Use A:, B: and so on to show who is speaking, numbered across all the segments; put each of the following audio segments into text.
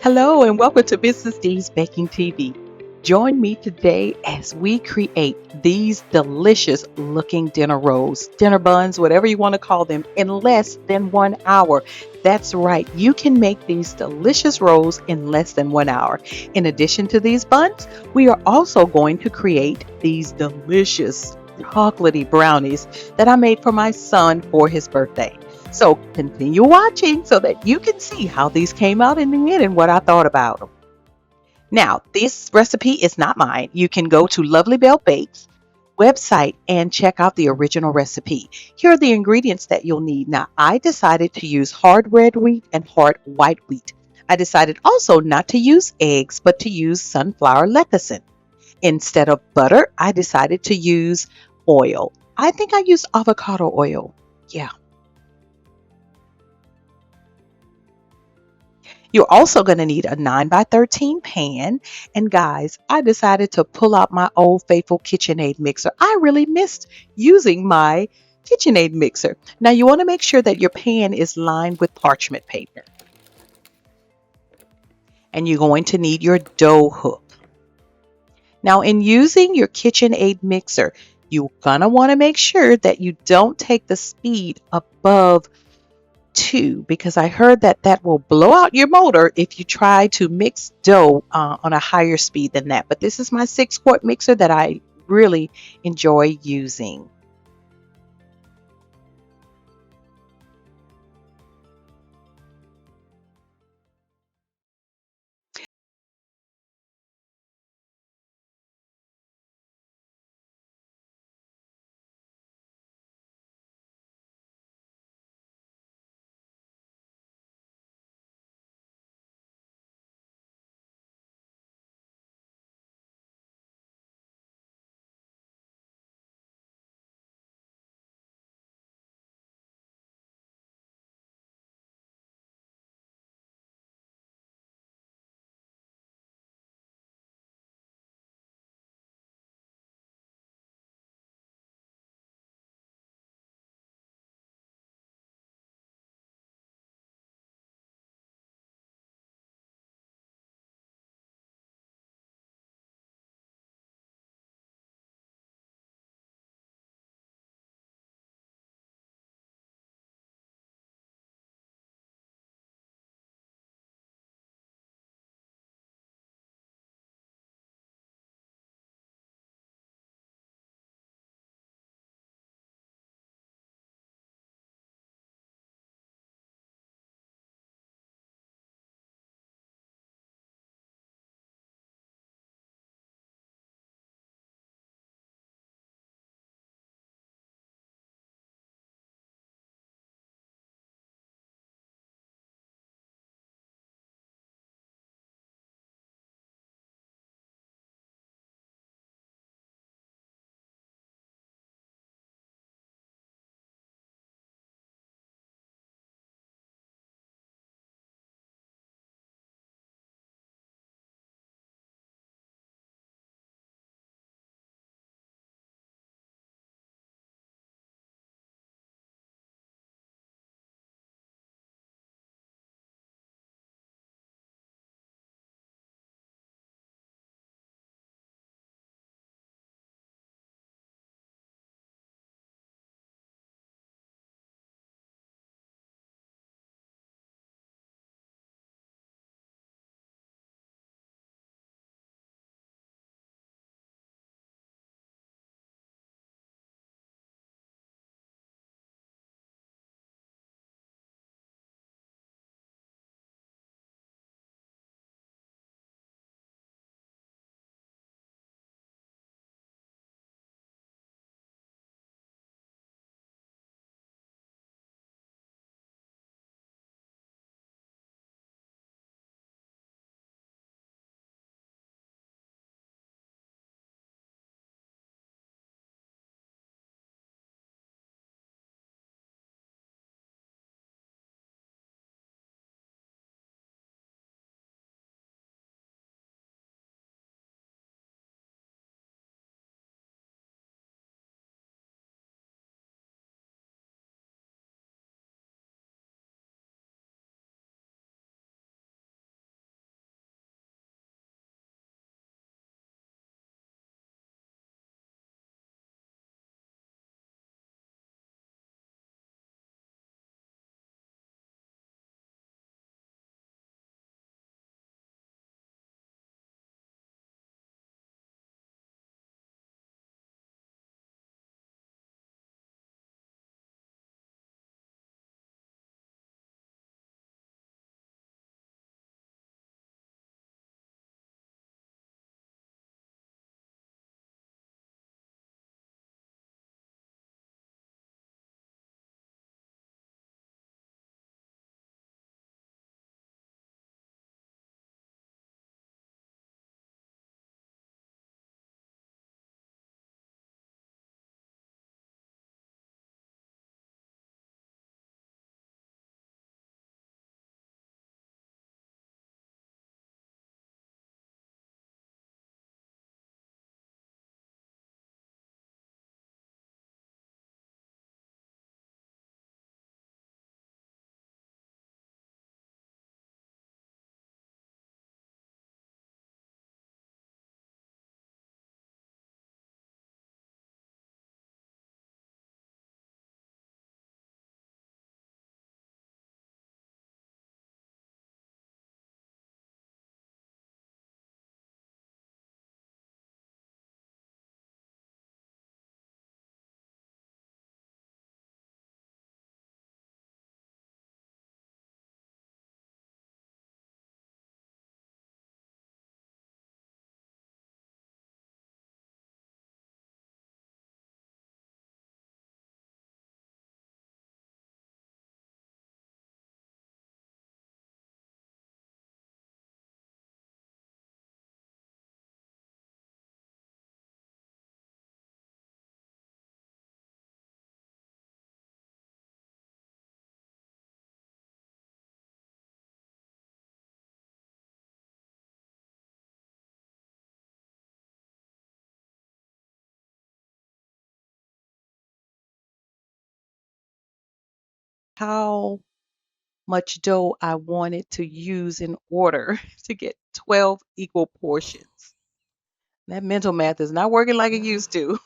A: Hello and welcome to Mrs.Dee's Baking TV. Join me today as we create these delicious looking dinner rolls, dinner buns, whatever you want to call them, in less than 1 hour. That's right, you can make these delicious rolls in less than 1 hour. In addition to these buns, we are also going to create these delicious chocolatey brownies that I made for my son for his birthday. So continue watching so that you can see how these came out in the end and what I thought about them. Now, this recipe is not mine. You can go to Lovely Bell Bakes website and check out the original recipe. Here are the ingredients that you'll need. Now, I decided to use hard red wheat and hard white wheat. I decided also not to use eggs, but to use sunflower lecithin. Instead of butter, I decided to use oil. I think I used avocado oil. Yeah. You're also going to need a 9 by 13 pan. And guys, I decided to pull out my old faithful KitchenAid mixer. I really missed using my KitchenAid mixer. Now you want to make sure that your pan is lined with parchment paper. And you're going to need your dough hook. Now in using your KitchenAid mixer, you're going to want to make sure that you don't take the speed above 2 because I heard that that will blow out your motor if you try to mix dough on a higher speed than that. But this is my 6-quart mixer that I really enjoy using. how much dough I wanted to use in order to get 12 equal portions. That mental math is not working like it used to.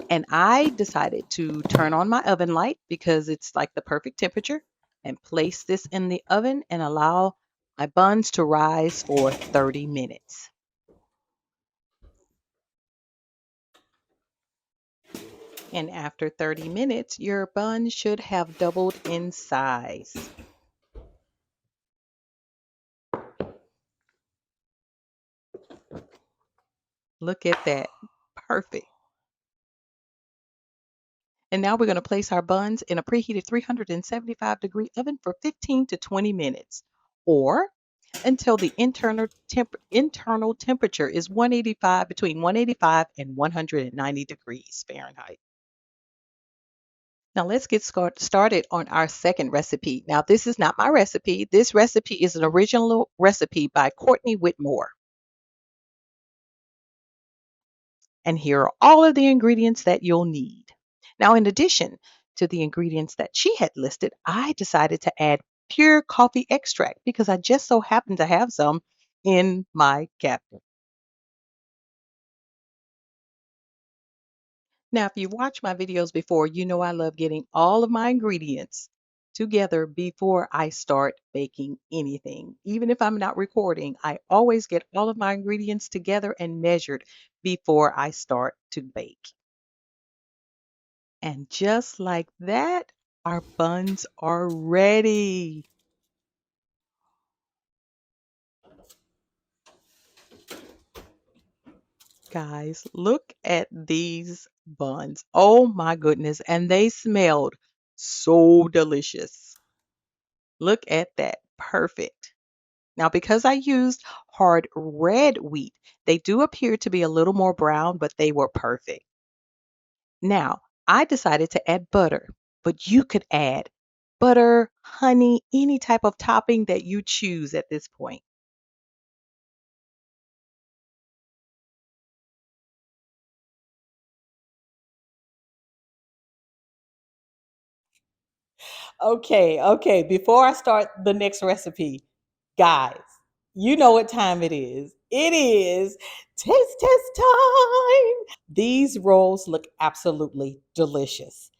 A: And I decided to turn on my oven light because it's like the perfect temperature and place this in the oven and allow my buns to rise for 30 minutes. And after 30 minutes, your bun should have doubled in size. Look at that. Perfect. And now we're going to place our buns in a preheated 375-degree oven for 15 to 20 minutes or until the internal temperature is 185 between 185 and 190 degrees Fahrenheit. Now let's get started on our second recipe. Now this is not my recipe. This recipe is an original recipe by Courtney Whitmore. And here are all of the ingredients that you'll need. Now, in addition to the ingredients that she had listed, I decided to add pure coffee extract because I just so happened to have some in my cabinet. Now, if you've watched my videos before, you know I love getting all of my ingredients together before I start baking anything. Even if I'm not recording, I always get all of my ingredients together and measured before I start to bake. And just like that, our buns are ready. Guys, look at these buns. Oh my goodness. And they smelled so delicious. Look at that. Perfect. Now, because I used hard red wheat, they do appear to be a little more brown, but they were perfect. Now, I decided to add butter, but you could add butter, honey, any type of topping that you choose at this point. Okay, okay. Before I start the next recipe, guys, you know what time it is. It is test time. These rolls look absolutely delicious.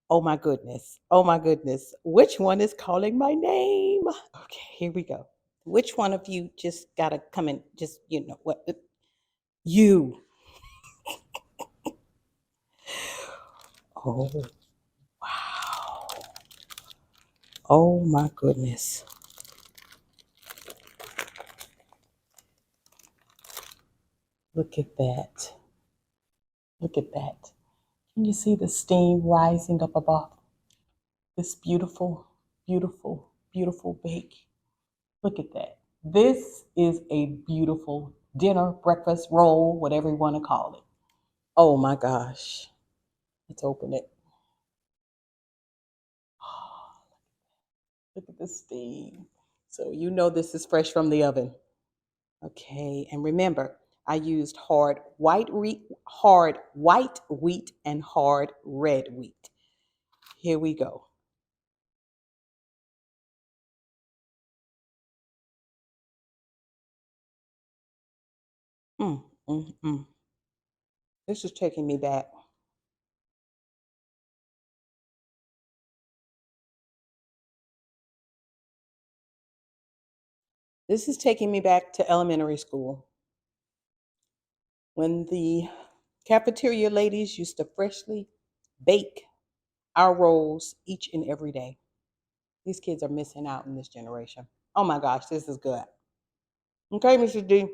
A: Oh my goodness. Oh my goodness. Which one is calling my name? Okay, here we go. Which one of you just got to come and just, you know what? You. Oh, wow. Oh my goodness. Look at that. Look at that. Can you see the steam rising up above this beautiful, beautiful, beautiful bake? Look at that. This is a beautiful dinner, breakfast, roll, whatever you want to call it. Oh my gosh. Let's open it. Look at the steam. So you know this is fresh from the oven. Okay, and remember, I used hard white wheat and hard red wheat. Here we go. Mm, mm, mm. This is taking me back. This is taking me back to elementary school when the cafeteria ladies used to freshly bake our rolls each and every day. These kids are missing out in this generation. Oh my gosh, this is good. Okay, Mrs.D.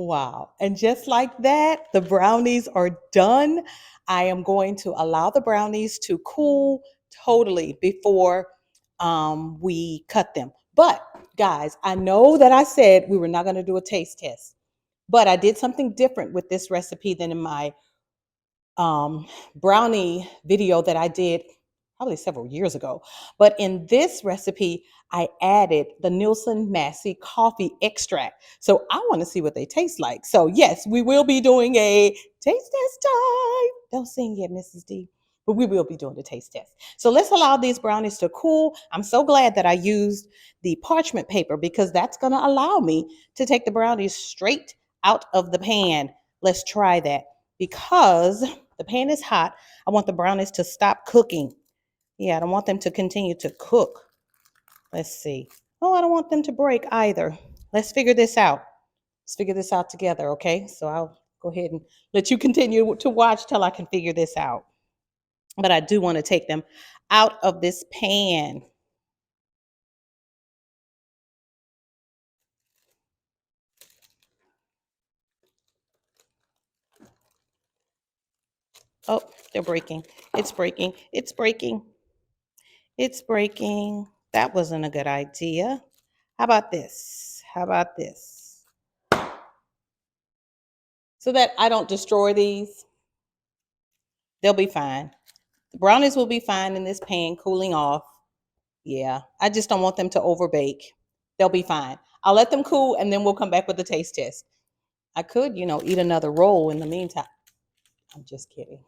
A: Wow. And just like that, the brownies are done. I am going to allow the brownies to cool totally before we cut them. But guys, I know that I said we were not going to do a taste test, but I did something different with this recipe than in my brownie video that I did probably several years ago. But in this recipe, I added the Nielsen Massey coffee extract. So I want to see what they taste like. So, yes, we will be doing a taste test time. Don't sing yet, Mrs. D. But we will be doing the taste test. So let's allow these brownies to cool. I'm so glad that I used the parchment paper because that's going to allow me to take the brownies straight out of the pan. Let's try that because the pan is hot. I want the brownies to stop cooking. Yeah, I don't want them to continue to cook. Let's see. Oh, I don't want them to break either. Let's figure this out. Let's figure this out together, okay? So I'll go ahead and let you continue to watch till I can figure this out. But I do want to take them out of this pan. Oh, they're breaking. It's breaking. It's breaking. It's breaking. That wasn't a good idea. How about this? How about this? So that I don't destroy these, they'll be fine. The brownies will be fine in this pan, cooling off. Yeah, I just don't want them to overbake. They'll be fine. I'll let them cool and then we'll come back with the taste test. I could, eat another roll in the meantime. I'm just kidding.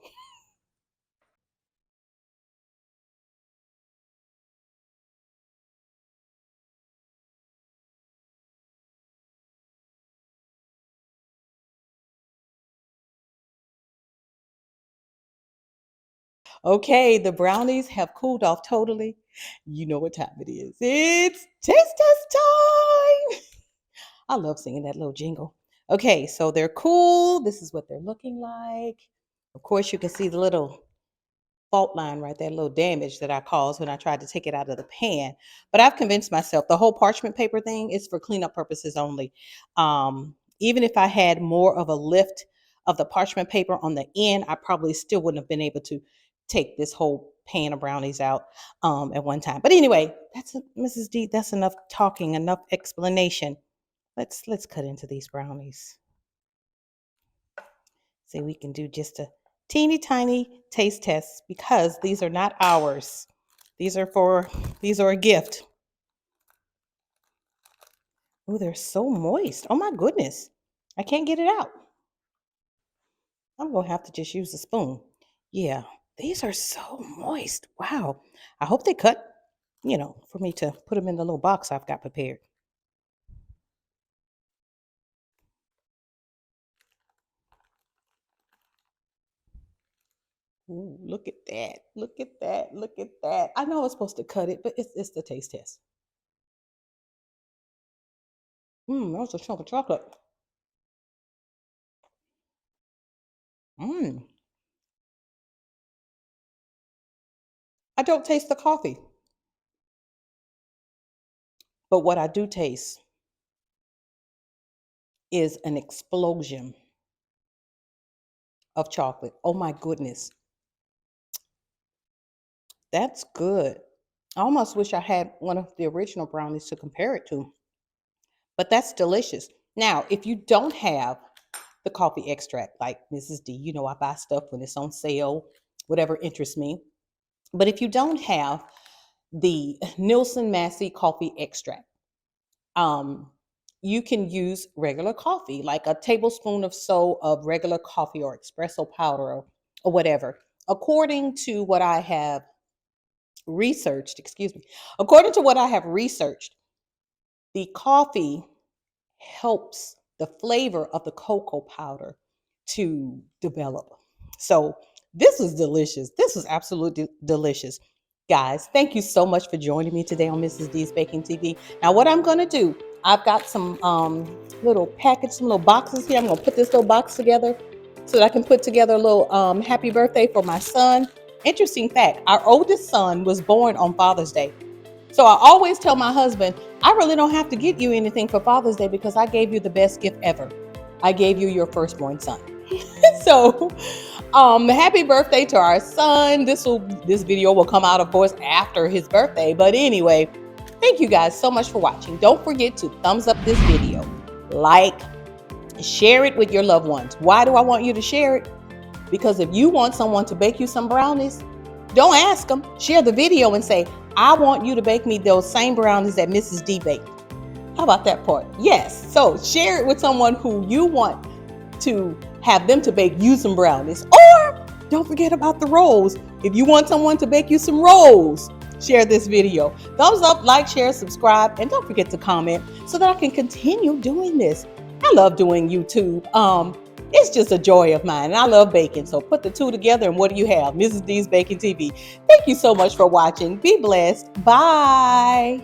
A: Okay, the brownies have cooled off totally. You know what time it is. It's taste test time. I love singing that little jingle. Okay, so they're cool. This is what they're looking like. Of course, you can see the little fault line right there, little damage that I caused when I tried to take it out of the pan. But I've convinced myself the whole parchment paper thing is for cleanup purposes only. Even if I had more of a lift of the parchment paper on the end, I probably still wouldn't have been able to take this whole pan of brownies out at one time. But anyway, Mrs. D. That's enough talking, enough explanation. Let's cut into these brownies. See, we can do just a teeny tiny taste test because these are not ours. These are a gift. Oh, they're so moist. Oh my goodness. I can't get it out. I'm gonna have to just use a spoon. Yeah, these are so moist. Wow. I hope they cut, for me to put them in the little box I've got prepared. Ooh, look at that. Look at that. Look at that. I know I was supposed to cut it, but it's the taste test. That was a chunk of chocolate. Mmm. I don't taste the coffee, but what I do taste is an explosion of chocolate. Oh my goodness. That's good. I almost wish I had one of the original brownies to compare it to, but that's delicious. Now, if you don't have the coffee extract, like Mrs. D, I buy stuff when it's on sale, whatever interests me. But if you don't have the Nielsen Massey coffee extract, um, you can use regular coffee, like a tablespoon of so of regular coffee or espresso powder or whatever. According to what I have researched, excuse me, according to what I have researched, the coffee helps the flavor of the cocoa powder to develop. So this is delicious. This is absolutely delicious. Guys, thank you so much for joining me today on Mrs. D's Baking TV. Now, what I'm going to do, I've got some some little boxes here. I'm going to put this little box together so that I can put together a little happy birthday for my son. Interesting fact, our oldest son was born on Father's Day. So I always tell my husband, I really don't have to get you anything for Father's Day because I gave you the best gift ever.
B: I gave you your firstborn son. So, happy birthday to our son. This video will come out, of course, after his birthday. But anyway, thank you guys so much for watching. Don't forget to thumbs up this video, like, share it with your loved ones. Why do I want you to share it? Because if you want someone to bake you some brownies, don't ask them. Share the video and say, I want you to bake me those same brownies that Mrs.Dee baked. How about that part? Yes. So share it with someone who you want to have them to bake you some brownies. Or don't forget about the rolls. If you want someone to bake you some rolls, share this video. Thumbs up, like, share, subscribe, and don't forget to comment so that I can continue doing this. I love doing YouTube. It's just a joy of mine. And I love baking. So put the two together and what do you have? Mrs. Dee's Baking TV. Thank you so much for watching. Be blessed. Bye.